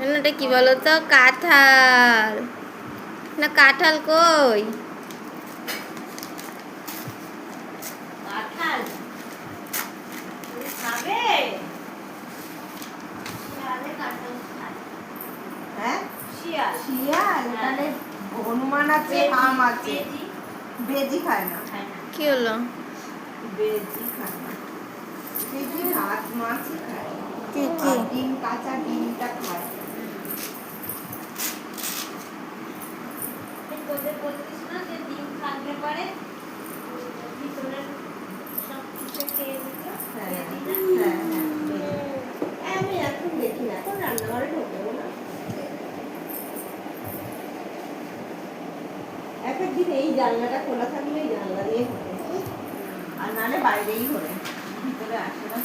এটা কি বলো তো? কাঁঠাল না, কাঁঠাল কই? কাঁঠাল খাবে? শিয়ালে কাঁঠাল খায়। হ্যাঁ শিয়াল শিয়াল তাহলে হনুমান আছে, আম আছে, বেজি খায় না। কি হলো? বেজি খায় না, বেজি ভাত মাছই খায়। কি কি? ডিম, কাঁচা ডিমটা খায়। তোদের বলতিস না যে ডিম থাকলে পরে ভিতরের সব কিছু খেয়ে দিত। হ্যাঁ হ্যাঁ হ্যাঁ, আমি এখন দেখি না, এখন রান্নাঘরে ঢোকেও না। এক একদিন এই জানলাটা খোলা থাকলে এই জানলা দিয়ে ঘোরে, আর নাহলে বাইরেই ঘোরে, ভিতরে আসে না।